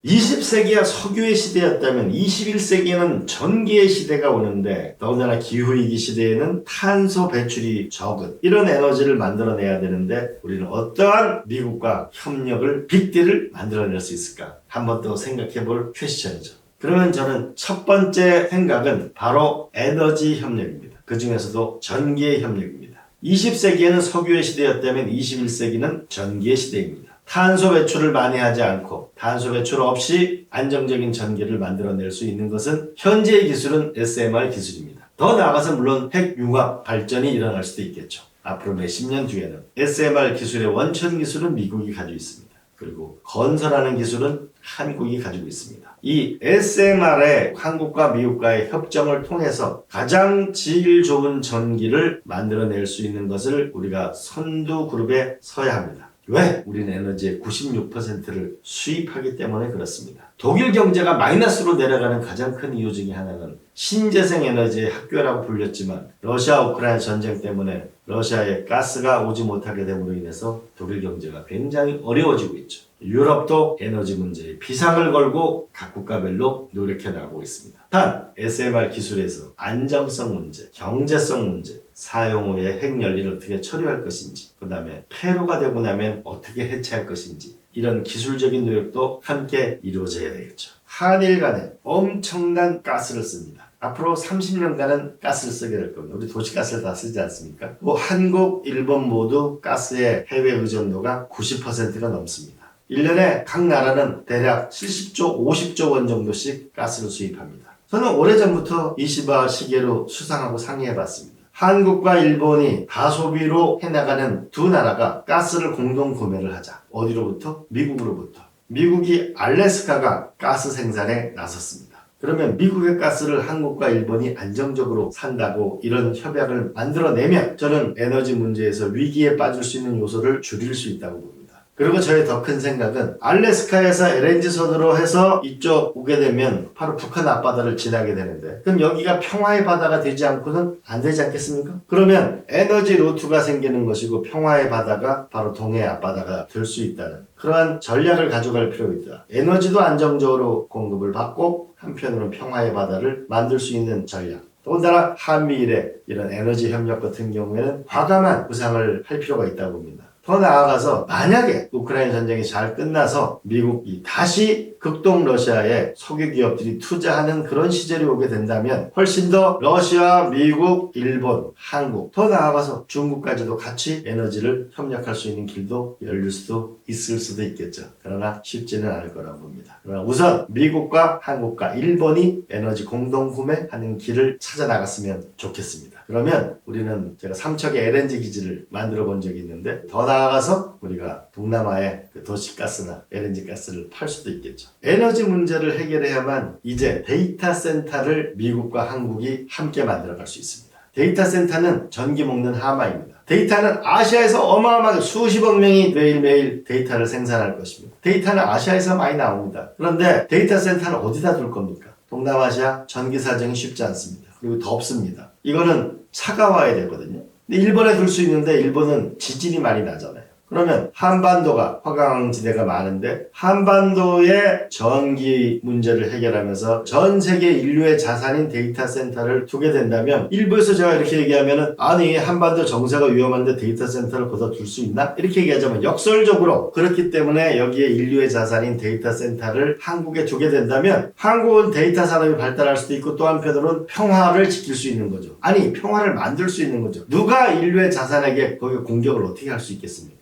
20세기가 석유의 시대였다면 21세기에는 전기의 시대가 오는데, 더군다나 기후위기 시대에는 탄소 배출이 적은 이런 에너지를 만들어내야 되는데 우리는 어떠한 미국과 협력을, 빅딜을 만들어낼 수 있을까? 한번 더 생각해 볼 퀘스천이죠. 그러면 저는 첫 번째 생각은 바로 에너지 협력입니다. 그 중에서도 전기의 협력입니다. 20세기에는 석유의 시대였다면 21세기는 전기의 시대입니다. 탄소 배출을 많이 하지 않고 탄소 배출 없이 안정적인 전기를 만들어낼 수 있는 것은 현재의 기술은 SMR 기술입니다. 더 나아가서 물론 핵융합 발전이 일어날 수도 있겠죠. 앞으로 몇십 년 뒤에는 SMR 기술의 원천 기술은 미국이 가지고 있습니다. 그리고 건설하는 기술은 한국이 가지고 있습니다. 이 SMR의 한국과 미국과의 협정을 통해서 가장 질 좋은 전기를 만들어낼 수 있는 것을 우리가 선두 그룹에 서야 합니다. 왜? 우리는 에너지의 96%를 수입하기 때문에 그렇습니다. 독일 경제가 마이너스로 내려가는 가장 큰 이유 중에 하나는 신재생 에너지의 학교라고 불렸지만 러시아 우크라이나 전쟁 때문에 러시아에 가스가 오지 못하게 됨으로 인해서 독일 경제가 굉장히 어려워지고 있죠. 유럽도 에너지 문제에 비상을 걸고 각 국가별로 노력해 나가고 있습니다. 단 SMR 기술에서 안정성 문제, 경제성 문제, 사용 후에 핵연료를 어떻게 처리할 것인지, 그 다음에 폐로가 되고 나면 어떻게 해체할 것인지, 이런 기술적인 노력도 함께 이루어져야 되겠죠. 한일 간에 엄청난 가스를 씁니다. 앞으로 30년간은 가스를 쓰게 될 겁니다. 우리 도시가스를 다 쓰지 않습니까? 한국, 일본 모두 가스의 해외 의존도가 90%가 넘습니다. 1년에 각 나라는 대략 70조, 50조 원 정도씩 가스를 수입합니다. 저는 오래전부터 이시바 시계로 수상하고 상의해봤습니다. 한국과 일본이 다소비로 해나가는 두 나라가 가스를 공동 구매를 하자. 어디로부터? 미국으로부터. 미국이 알래스카가 가스 생산에 나섰습니다. 그러면 미국의 가스를 한국과 일본이 안정적으로 산다고 이런 협약을 만들어내면 저는 에너지 문제에서 위기에 빠질 수 있는 요소를 줄일 수 있다고 봅니다. 그리고 저의 더 큰 생각은 알래스카에서 LNG선으로 해서 이쪽 오게 되면 바로 북한 앞바다를 지나게 되는데, 그럼 여기가 평화의 바다가 되지 않고는 안 되지 않겠습니까? 그러면 에너지 루트가 생기는 것이고 평화의 바다가 바로 동해 앞바다가 될 수 있다는 그러한 전략을 가져갈 필요가 있다. 에너지도 안정적으로 공급을 받고 한편으로는 평화의 바다를 만들 수 있는 전략. 더군다나 한미일의 이런 에너지 협력 같은 경우에는 과감한 구상을 할 필요가 있다고 봅니다. 더 나아가서 만약에 우크라이나 전쟁이 잘 끝나서 미국이 다시 극동 러시아에 석유 기업들이 투자하는 그런 시절이 오게 된다면 훨씬 더 러시아, 미국, 일본, 한국, 더 나아가서 중국까지도 같이 에너지를 협력할 수 있는 길도 열릴 수도 있을 수도 있겠죠. 그러나 쉽지는 않을 거라고 봅니다. 그러나 우선 미국과 한국과 일본이 에너지 공동 구매하는 길을 찾아 나갔으면 좋겠습니다. 그러면 우리는 제가 삼척에 LNG 기지를 만들어 본 적이 있는데 더 나아가서 우리가 동남아에 그 도시가스나 LNG 가스를 팔 수도 있겠죠. 에너지 문제를 해결해야만 이제 데이터 센터를 미국과 한국이 함께 만들어갈 수 있습니다. 데이터 센터는 전기 먹는 하마입니다. 데이터는 아시아에서 어마어마하게 수십억 명이 매일매일 데이터를 생산할 것입니다. 데이터는 아시아에서 많이 나옵니다. 그런데 데이터 센터는 어디다 둘 겁니까? 동남아시아 전기 사정이 쉽지 않습니다. 그리고 덥습니다. 이거는 차가워야 되거든요. 근데 일본에 둘 수 있는데 일본은 지진이 많이 나잖아요. 그러면 한반도가 화강지대가 많은데 한반도의 전기 문제를 해결하면서 전 세계 인류의 자산인 데이터 센터를 두게 된다면, 일부에서 제가 이렇게 얘기하면은 아니 한반도 정세가 위험한데 데이터 센터를 거기다 둘 수 있나? 이렇게 얘기하자면 역설적으로 그렇기 때문에 여기에 인류의 자산인 데이터 센터를 한국에 두게 된다면 한국은 데이터 산업이 발달할 수도 있고 또 한편으로는 평화를 지킬 수 있는 거죠. 아니 평화를 만들 수 있는 거죠. 누가 인류의 자산에게 거기 공격을 어떻게 할 수 있겠습니까?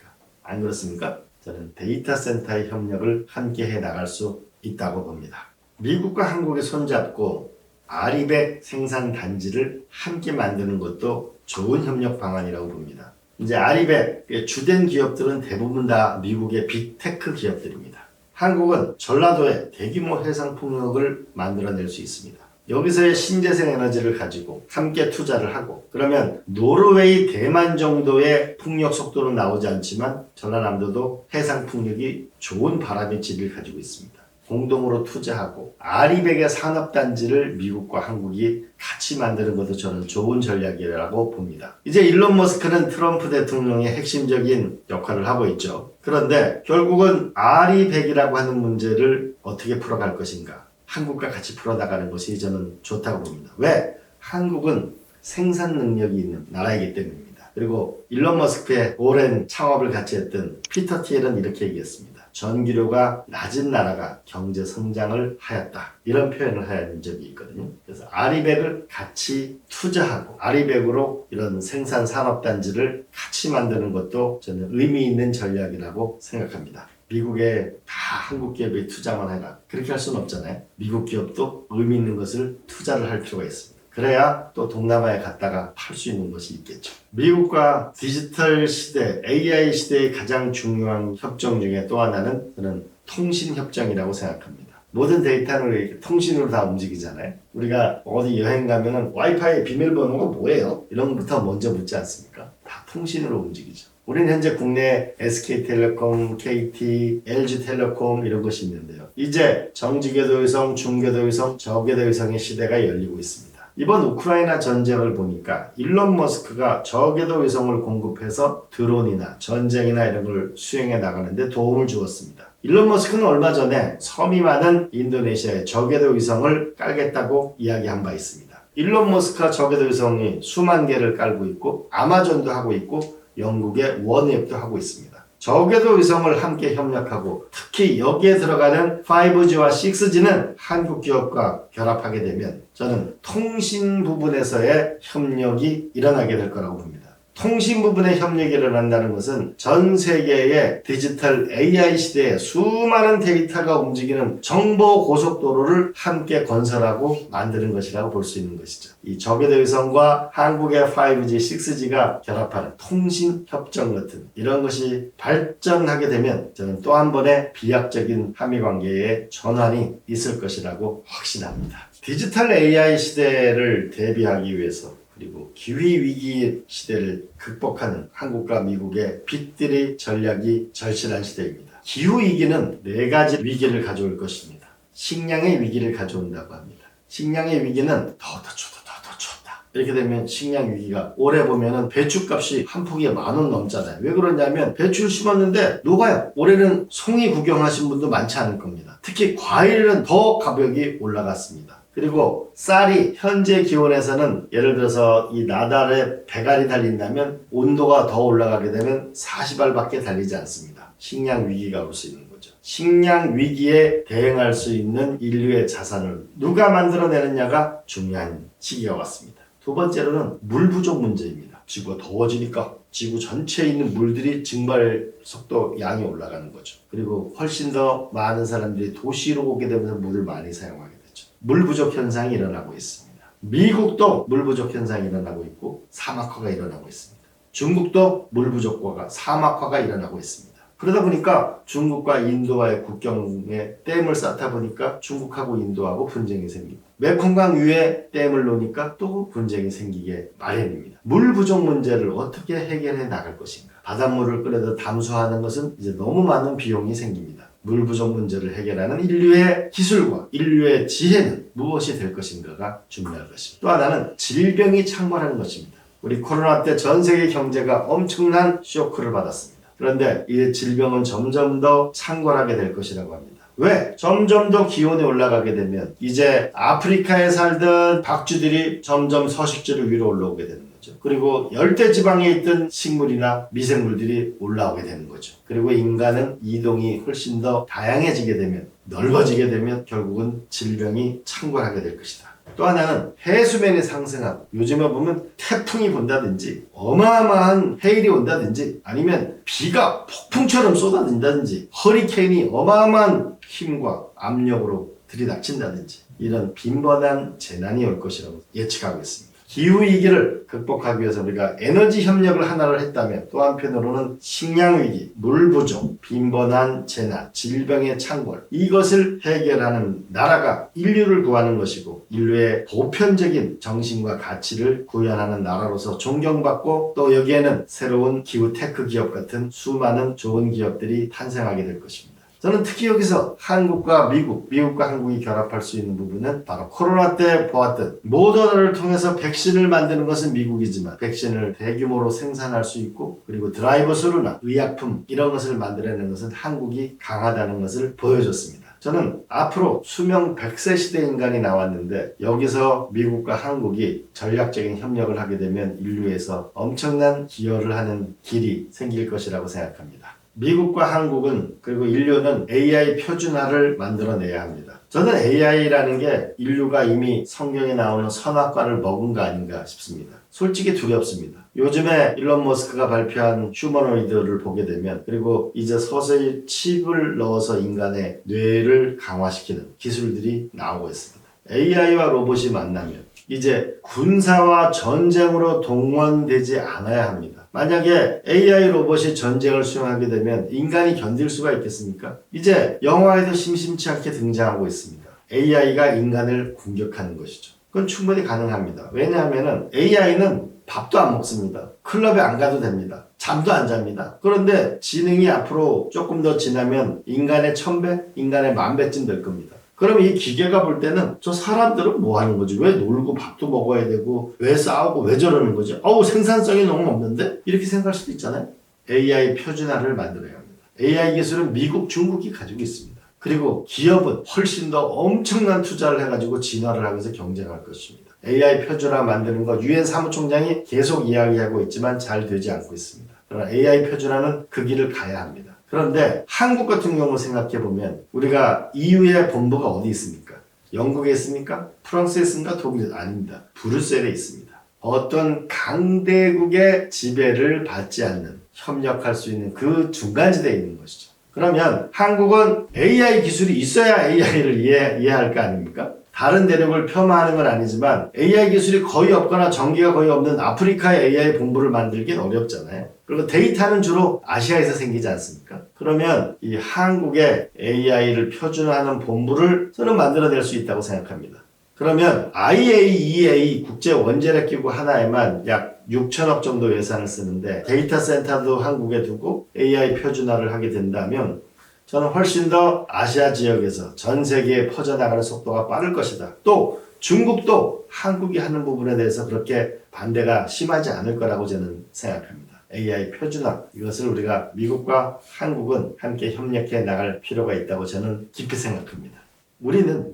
안 그렇습니까? 저는 데이터 센터의 협력을 함께 해 나갈 수 있다고 봅니다. 미국과 한국이 손잡고 아리백 생산 단지를 함께 만드는 것도 좋은 협력 방안이라고 봅니다. 이제 아리백 주된 기업들은 대부분 다 미국의 빅테크 기업들입니다. 한국은 전라도에 대규모 해상 풍력을 만들어낼 수 있습니다. 여기서의 신재생 에너지를 가지고 함께 투자를 하고, 그러면 노르웨이, 대만 정도의 풍력 속도는 나오지 않지만 전라남도도 해상 풍력이 좋은 바람의 질을 가지고 있습니다. 공동으로 투자하고 아리백의 산업단지를 미국과 한국이 같이 만드는 것도 저는 좋은 전략이라고 봅니다. 이제 일론 머스크는 트럼프 대통령의 핵심적인 역할을 하고 있죠. 그런데 결국은 아리백이라고 하는 문제를 어떻게 풀어갈 것인가, 한국과 같이 풀어나가는 것이 저는 좋다고 봅니다. 왜? 한국은 생산 능력이 있는 나라이기 때문입니다. 그리고 일론 머스크의 오랜 창업을 같이 했던 피터 티엘은 이렇게 얘기했습니다. 전기료가 낮은 나라가 경제 성장을 하였다. 이런 표현을 한 적이 있거든요. 그래서 아리백을 같이 투자하고 아리백으로 이런 생산 산업단지를 같이 만드는 것도 저는 의미 있는 전략이라고 생각합니다. 미국에 다 한국 기업이 투자만 해라. 그렇게 할 수는 없잖아요. 미국 기업도 의미 있는 것을 투자를 할 필요가 있습니다. 그래야 또 동남아에 갔다가 팔 수 있는 것이 있겠죠. 미국과 디지털 시대, AI 시대의 가장 중요한 협정 중에 또 하나는 저는 통신협정이라고 생각합니다. 모든 데이터는 통신으로 다 움직이잖아요. 우리가 어디 여행 가면은 와이파이 비밀번호가 뭐예요? 이런 것부터 먼저 묻지 않습니까? 다 통신으로 움직이죠. 우리는 현재 국내 SK텔레콤, KT, LG텔레콤 이런 것이 있는데요. 이제 정지궤도위성, 중궤도위성, 저궤도위성의 시대가 열리고 있습니다. 이번 우크라이나 전쟁을 보니까 일론 머스크가 저궤도 위성을 공급해서 드론이나 전쟁이나 이런 걸 수행해 나가는데 도움을 주었습니다. 일론 머스크는 얼마 전에 섬이 많은 인도네시아에 저궤도 위성을 깔겠다고 이야기한 바 있습니다. 일론 머스크가 저궤도 위성이 수만 개를 깔고 있고 아마존도 하고 있고 영국의 원웹도 하고 있습니다. 저궤도 위성을 함께 협력하고 특히 여기에 들어가는 5G와 6G는 한국 기업과 결합하게 되면 저는 통신 부분에서의 협력이 일어나게 될 거라고 봅니다. 통신 부분의 협력이 일어난다는 것은 전 세계의 디지털 AI 시대에 수많은 데이터가 움직이는 정보 고속도로를 함께 건설하고 만드는 것이라고 볼 수 있는 것이죠. 이 저궤도 위성과 한국의 5G, 6G가 결합하는 통신 협정 같은 이런 것이 발전하게 되면 저는 또 한 번의 비약적인 한미 관계의 전환이 있을 것이라고 확신합니다. 디지털 AI 시대를 대비하기 위해서 그리고 기후위기 시대를 극복하는 한국과 미국의 빗들이 전략이 절실한 시대입니다. 기후위기는 4가지 위기를 가져올 것입니다. 식량의 위기를 가져온다고 합니다. 식량의 위기는 더 춥다. 이렇게 되면 식량 위기가 올해 보면은 배추값이 한 포기에 10,000원 넘잖아요. 왜 그러냐면 배추를 심었는데 녹아요. 올해는 송이 구경하신 분도 많지 않을 겁니다. 특히 과일은 더 가격이 올라갔습니다. 그리고 쌀이 현재 기온에서는 예를 들어서 이 나달에 100알이 달린다면 온도가 더 올라가게 되면 40알밖에 달리지 않습니다. 식량 위기가 올 수 있는 거죠. 식량 위기에 대응할 수 있는 인류의 자산을 누가 만들어내느냐가 중요한 시기가 왔습니다. 두 번째로는 물 부족 문제입니다. 지구가 더워지니까 지구 전체에 있는 물들이 증발 속도 양이 올라가는 거죠. 그리고 훨씬 더 많은 사람들이 도시로 오게 되면서 물을 많이 사용하게 되죠. 물 부족 현상이 일어나고 있습니다. 미국도 물 부족 현상이 일어나고 있고 사막화가 일어나고 있습니다. 중국도 물 부족화가 사막화가 일어나고 있습니다. 그러다 보니까 중국과 인도와의 국경에 댐을 쌓다 보니까 중국하고 인도하고 분쟁이 생기고 메콩강 위에 댐을 놓으니까 또 분쟁이 생기게 마련입니다. 물 부족 문제를 어떻게 해결해 나갈 것인가? 바닷물을 끓여서 담수하는 것은 이제 너무 많은 비용이 생깁니다. 물 부족 문제를 해결하는 인류의 기술과 인류의 지혜는 무엇이 될 것인가가 중요할 것입니다. 또 하나는 질병이 창궐하는 것입니다. 우리 코로나 때 전 세계 경제가 엄청난 쇼크를 받았습니다. 그런데 이 질병은 점점 더 창궐하게 될 것이라고 합니다. 왜? 점점 더 기온이 올라가게 되면 이제 아프리카에 살던 박쥐들이 점점 서식지를 위로 올라오게 되는 거죠. 그리고 열대지방에 있던 식물이나 미생물들이 올라오게 되는 거죠. 그리고 인간은 이동이 훨씬 더 다양해지게 되면 넓어지게 되면 결국은 질병이 창궐하게 될 것이다. 또 하나는 해수면이 상승하고 요즘에 보면 태풍이 분다든지 어마어마한 해일이 온다든지 아니면 비가 폭풍처럼 쏟아진다든지 허리케인이 어마어마한 힘과 압력으로 들이닥친다든지 이런 빈번한 재난이 올 것이라고 예측하고 있습니다. 기후위기를 극복하기 위해서 우리가 에너지 협력을 하나를 했다면 또 한편으로는 식량위기, 물부족, 빈번한 재난, 질병의 창궐 이것을 해결하는 나라가 인류를 구하는 것이고 인류의 보편적인 정신과 가치를 구현하는 나라로서 존경받고 또 여기에는 새로운 기후 테크 기업 같은 수많은 좋은 기업들이 탄생하게 될 것입니다. 저는 특히 여기서 한국과 미국과 한국이 결합할 수 있는 부분은 바로 코로나 때 보았던 모더나를 통해서 백신을 만드는 것은 미국이지만 백신을 대규모로 생산할 수 있고 그리고 드라이버 스루나 의약품 이런 것을 만들어내는 것은 한국이 강하다는 것을 보여줬습니다. 저는 앞으로 수명 100세 시대 인간이 나왔는데 여기서 미국과 한국이 전략적인 협력을 하게 되면 인류에서 엄청난 기여를 하는 길이 생길 것이라고 생각합니다. 미국과 한국은 그리고 인류는 AI 표준화를 만들어내야 합니다. 저는 AI라는 게 인류가 이미 성경에 나오는 선악과를 먹은 거 아닌가 싶습니다. 솔직히 두렵습니다. 요즘에 일론 머스크가 발표한 휴머노이드를 보게 되면 그리고 이제 서서히 칩을 넣어서 인간의 뇌를 강화시키는 기술들이 나오고 있습니다. AI와 로봇이 만나면 이제 군사와 전쟁으로 동원되지 않아야 합니다. 만약에 AI 로봇이 전쟁을 수행하게 되면 인간이 견딜 수가 있겠습니까? 이제 영화에도 심심치 않게 등장하고 있습니다. AI가 인간을 공격하는 것이죠. 그건 충분히 가능합니다. 왜냐하면 AI는 밥도 안 먹습니다. 클럽에 안 가도 됩니다. 잠도 안 잡니다. 그런데 지능이 앞으로 조금 더 지나면 인간의 1000배, 인간의 10,000배쯤 될 겁니다. 그럼 이 기계가 볼 때는 저 사람들은 뭐 하는 거지? 왜 놀고 밥도 먹어야 되고 왜 싸우고 왜 저러는 거지? 생산성이 너무 없는데? 이렇게 생각할 수도 있잖아요. AI 표준화를 만들어야 합니다. AI 기술은 미국, 중국이 가지고 있습니다. 그리고 기업은 훨씬 더 엄청난 투자를 해가지고 진화를 하면서 경쟁할 것입니다. AI 표준화 만드는 거 유엔 사무총장이 계속 이야기하고 있지만 잘 되지 않고 있습니다. 그러나 AI 표준화는 그 길을 가야 합니다. 그런데 한국 같은 경우 생각해보면 우리가 EU의 본부가 어디 있습니까? 영국에 있습니까? 프랑스에 있습니까? 독일에 아닙니다. 브뤼셀에 있습니다. 어떤 강대국의 지배를 받지 않는 협력할 수 있는 그 중간지대에 있는 것이죠. 그러면 한국은 AI 기술이 있어야 AI를 이해할 거 아닙니까? 다른 대륙을 폄하하는 건 아니지만 AI 기술이 거의 없거나 전기가 거의 없는 아프리카의 AI 본부를 만들긴 어렵잖아요. 그리고 데이터는 주로 아시아에서 생기지 않습니까? 그러면 이 한국의 AI를 표준화하는 본부를 저는 만들어낼 수 있다고 생각합니다. 그러면 IAEA 국제 원자력 기구 하나에만 약 6천억 정도 예산을 쓰는데 데이터 센터도 한국에 두고 AI 표준화를 하게 된다면 저는 훨씬 더 아시아 지역에서 전 세계에 퍼져나가는 속도가 빠를 것이다. 또 중국도 한국이 하는 부분에 대해서 그렇게 반대가 심하지 않을 거라고 저는 생각합니다. AI 표준화, 이것을 우리가 미국과 한국은 함께 협력해 나갈 필요가 있다고 저는 깊이 생각합니다. 우리는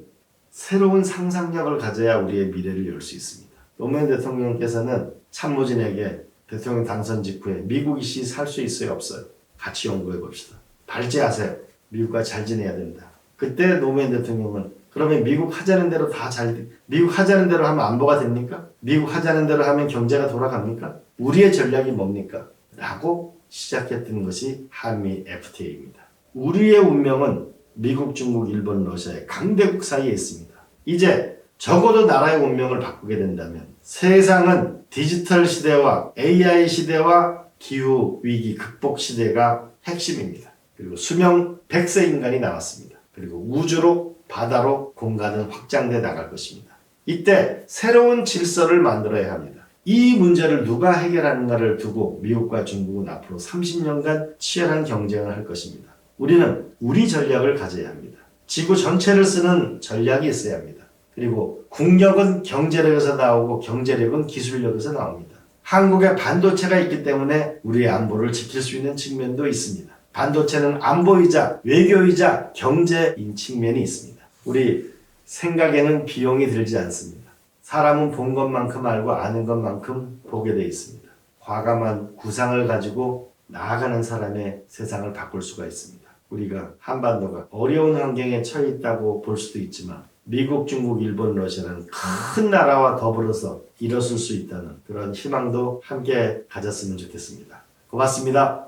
새로운 상상력을 가져야 우리의 미래를 열 수 있습니다. 노무현 대통령께서는 참모진에게 대통령 당선 직후에 미국이 살 수 있어요, 없어요? 같이 연구해 봅시다. 발제하세요. 미국과 잘 지내야 된다. 그때 노무현 대통령은 그러면 미국 하자는 대로 미국 하자는 대로 하면 안보가 됩니까? 미국 하자는 대로 하면 경제가 돌아갑니까? 우리의 전략이 뭡니까? 라고 시작했던 것이 한미 FTA입니다. 우리의 운명은 미국, 중국, 일본, 러시아의 강대국 사이에 있습니다. 이제 적어도 나라의 운명을 바꾸게 된다면 세상은 디지털 시대와 AI 시대와 기후위기 극복 시대가 핵심입니다. 그리고 수명 100세 인간이 나왔습니다. 그리고 우주로 바다로 공간은 확장돼 나갈 것입니다. 이때 새로운 질서를 만들어야 합니다. 이 문제를 누가 해결하는가를 두고 미국과 중국은 앞으로 30년간 치열한 경쟁을 할 것입니다. 우리는 우리 전략을 가져야 합니다. 지구 전체를 쓰는 전략이 있어야 합니다. 그리고 국력은 경제력에서 나오고 경제력은 기술력에서 나옵니다. 한국에 반도체가 있기 때문에 우리의 안보를 지킬 수 있는 측면도 있습니다. 반도체는 안보이자 외교이자 경제인 측면이 있습니다. 우리 생각에는 비용이 들지 않습니다. 사람은 본 것만큼 알고 아는 것만큼 보게 되어 있습니다. 과감한 구상을 가지고 나아가는 사람의 세상을 바꿀 수가 있습니다. 우리가 한반도가 어려운 환경에 처해 있다고 볼 수도 있지만 미국, 중국, 일본, 러시아는 큰 나라와 더불어서 일어설 수 있다는 그런 희망도 함께 가졌으면 좋겠습니다. 고맙습니다.